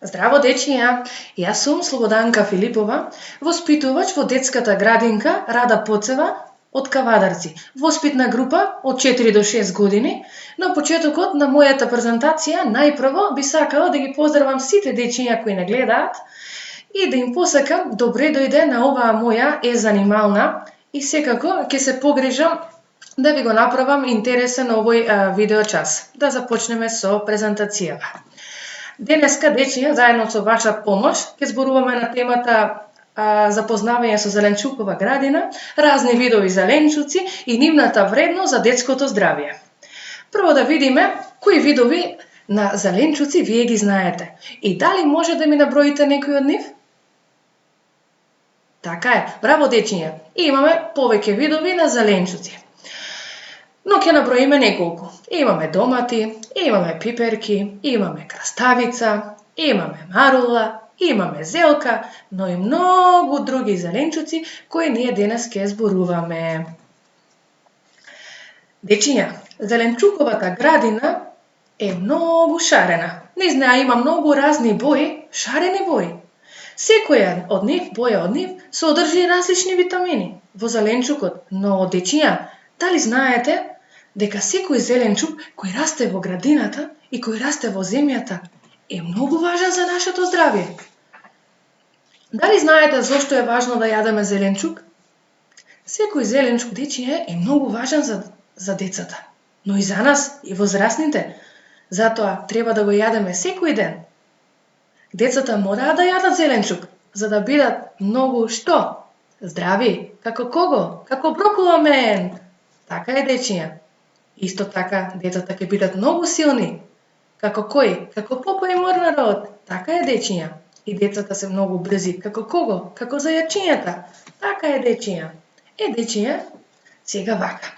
Здраво, дечиња! Јас сум Слободанка Филипова, воспитувач во детската градинка Рада Поцева од Кавадарци, воспитна група од 4 до 6 години. На почетокот на мојата презентација најпрво би сакала да ги поздравам сите дечиња кои не гледаат и да им посакам добре дојде на оваа моја занимална и секако ќе се погрижам да ви го направам интересен овој видеочас. Да започнеме со презентацијава. Денеска, дечиња, заедно со ваша помош, ќе зборуваме на темата запознавање со зеленчукова градина, разни видови зеленчуци и нивната вредност за детското здравје. Прво да видиме кои видови на зеленчуци вие ги знаете и дали може да ми наброите некој од нив? Така е, браво дечиња. Имаме повеќе видови на зеленчуци. Но ќе наброиме неколку. Имаме домати, имаме пиперки, имаме краставица, имаме марула, имаме зелка, но и многу други зеленчуци кои ние денес ќе зборуваме. Дечиња, зеленчуковата градина е многу шарена. Низ неа има многу разни бои, шарени бои. Секоја од нив, боја од нив, содржи различни витамини во зеленчукот, но дечиња, дали знаете дека секој зеленчук кој расте во градината и кој расте во земјата е многу важен за нашето здравје? Дали знаете зошто е важно да јадеме зеленчук? Секој зеленчук, дечиња, е многу важен за децата, но и за нас, и возрастните. Затоа треба да го јадеме секој ден. Децата мораат да јадат зеленчук, за да бидат многу што? Здрави, како кого? Како брокуламен. Така е, дечиња. Исто така, децата ќе бидат многу силни. Како кој? Како попа и морнарот. Така е, дечиња. И децата се многу брзи. Како кого? Како зајачињата. Така е, дечиња. Дечиња, сега вака.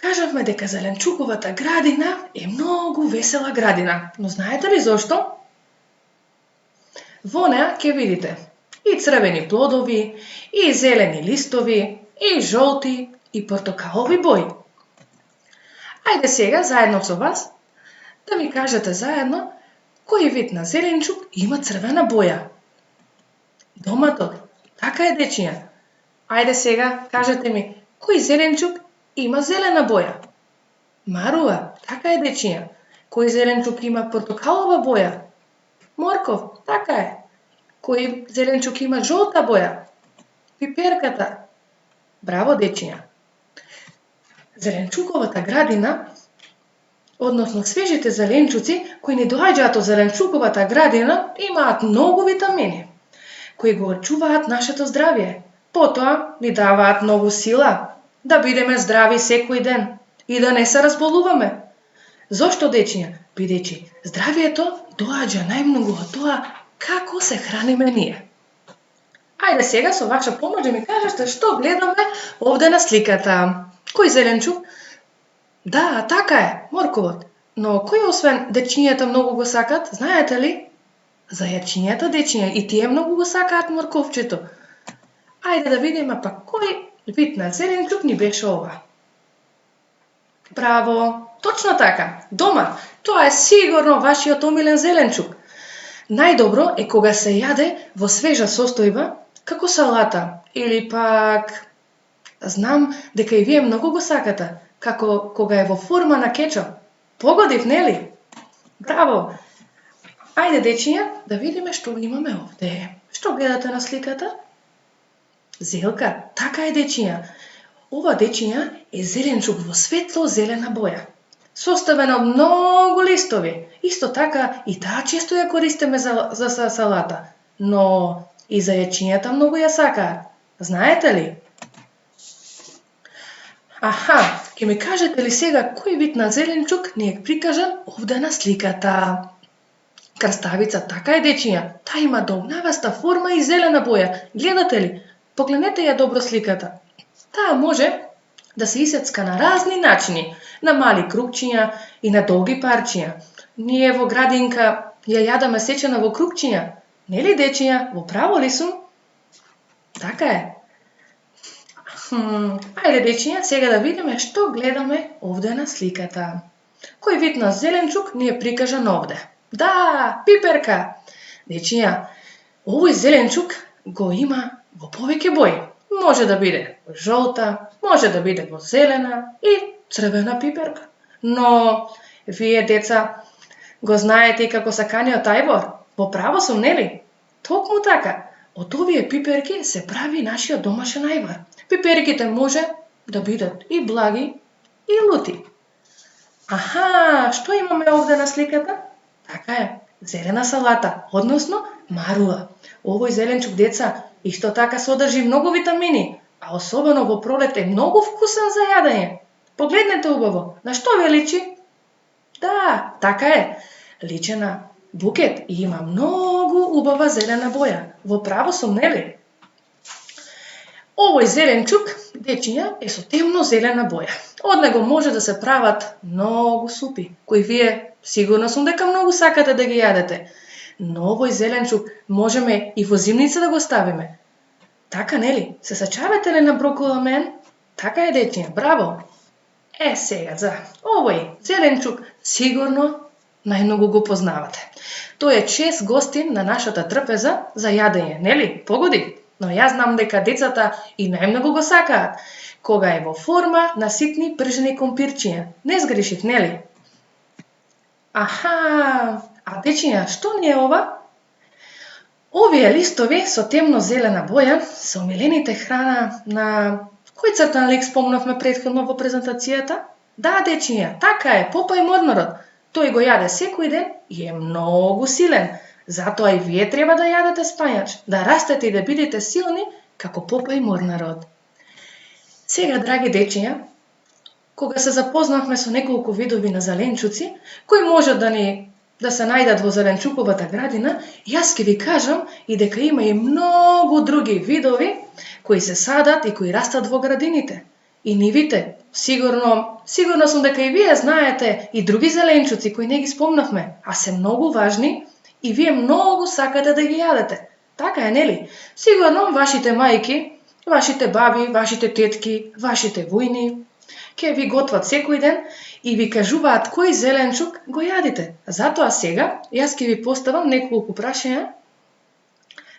Кажавме дека зеленчуковата градина е многу весела градина. Но знаете ли зошто? Во неа ќе видите и црвени плодови, и зелени листови, и жолти, и портокалови бои. Ајде сега, заедно со вас, да ми кажете заедно кој вид на зеленчук има црвена боја. Доматот. Така е, дечиња. Ајде сега, кажете ми, кој зеленчук има зелена боја? Марула. Така е, дечиња. Кој зеленчук има портокалова боја? Морков. Така е. Кој зеленчук има жолта боја? Пиперката. Браво, дечиња. Зеленчуковата градина, односно свежите зеленчуци кои ни доаѓаат од зеленчуковата градина, имаат многу витамини кои го очуваат нашето здравје. Потоа ни даваат многу сила да бидеме здрави секој ден и да не се разболуваме. Зошто, дечиња? Бидејќи здравјето доаѓа најмногу од тоа како се храниме ние. Ајде сега со ваша помош да ми кажете што гледаме овде на сликата. Кој зеленчук? Да, така е, морковот. Но кој освен дечињата многу го сакат, знаете ли? Зајачињата, дечиња, и тие многу го сакаат морковчето. Ајде да видиме пак кој вид на зеленчук ни беше ова. Браво, точно така, домат. Тоа е сигурно вашиот омилен зеленчук. Најдобро е кога се јаде во свежа состојба, како салата, или пак знам дека и вие многу го сакате, како кога е во форма на кетчуп. Погодив, нели? Браво! Ајде, дечиња, да видиме што имаме овде. Што гледате на сликата? Зелка. Така е, дечиња. Ова, дечиња, е зеленчук во светло зелена боја, составен од многу листови. Исто така и таа често ја користиме за салата, но и зајачињата многу ја сакаат. Знаете ли? Аха, ќе ми кажете ли сега кој вид на зеленчук ни е прикажан овде на сликата? Краставица. Така е, дечиња. Таа има долнаваста форма и зелена боја. Гледате ли? Погледнете ја добро сликата. Таа може да се исецка на разни начини, на мали крупчиња и на долги парчиња. Ние во градинка ја јадаме сечена во крупчиња. Нели, дечиња? Во право ли сум? Така е. Ајде, дечиња, сега да видиме што гледаме овде на сликата. Кој вид на зеленчук ни е прикажан овде? Да, пиперка. Дечиња, овој зеленчук го има во повеќе бои. Може да биде во жолта, може да биде во зелена и црвена пиперка. Но вие деца го знаете и како саканиот ајбор? Во право сум, нели? Токму така. Од овие пиперки се прави нашиот домашен ајбар. Пиперките може да бидат и благи и лути. Аха, што имаме овде на сликата? Така е, зелена салата, односно маруа. Овој зеленчук, деца, исто така содржи многу витамини, а особено во пролет е многу вкусен за јадење. Погледнете убаво, на што ве личи? Да, така е, личи на букет и има многу убава зелена боја. Во право сум, нели? Овој зеленчук, дечиња, е со темно зелена боја. Од него може да се прават многу супи, кои вие сигурно сум дека многу сакате да ги јадете. Но овој зеленчук можеме и во зимница да го ставиме. Така, нели? Се сеќавате ли на броколамен? Така е, дечиња, браво! Сега, за овој зеленчук сигурно најмногу го познавате. Тој е чест гостин на нашата трпеза за јадење, нели? Погоди? Но јас знам дека децата и најмногу го сакаат, кога е во форма на ситни пржени компирчиња. Не сгрешив, нели? Аха, а дечиња, што ни е ова? Овие листови со темно зелена боја се омилените храна на кој цртан лик спомнавме претходно во презентацијата? Да, дечиња, така е, Попај Морнарот. Тој го јаде секој ден и е многу силен. Затоа и вие треба да јадете спањач, да растете и да бидете силни како Попај Морнарот. Сега, драги дечиња, кога се запознавме со неколку видови на зеленчуци, кои може да се најдат во зеленчуковата градина, јас ќе ви кажам и дека има и многу други видови кои се садат и кои растат во градините. И нивите, сигурно сум дека и вие знаете и други зеленчуци кои не ги спомнавме, а се многу важни и вие многу сакате да ги јадете. Така е, нели? Сигурно вашите мајки, вашите баби, вашите тетки, вашите војни ќе ви готват секој ден и ви кажуваат кој зеленчук го јадите. Затоа сега јас ќе ви поставам неколку прашања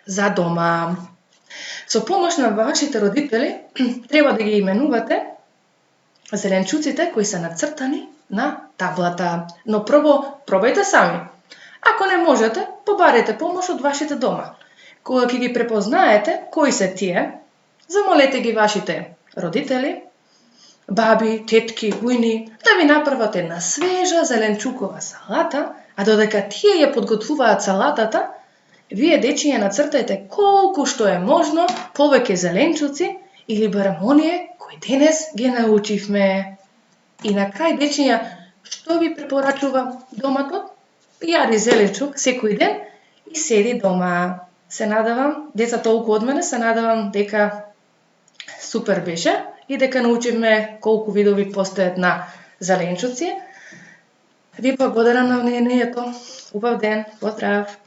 за дома. Со помош на вашите родители треба да ги именувате зеленчуците кои се нацртани на таблата. Но прво пробајте сами. Ако не можете, побарете помош од вашите дома. Кога ќе ги препознаете кои се тие, замолете ги вашите родители, баби, тетки, војни, да ви направат една свежа зеленчукова салата, а додека тие ја подготвуваат салатата, вие дечиња нацртајте колку што е можно повеќе зеленчуци или барем оние кои денес ги научивме. И на крај, дечиња, што ви препорачува доматот? Јади зеленчук секој ден и седи дома. Се надевам, деца толку од мене, се надевам дека супер беше и дека научивме колку видови постојат на зеленчуци. Ви благодарам на вниманието. Убав ден. Поздрав!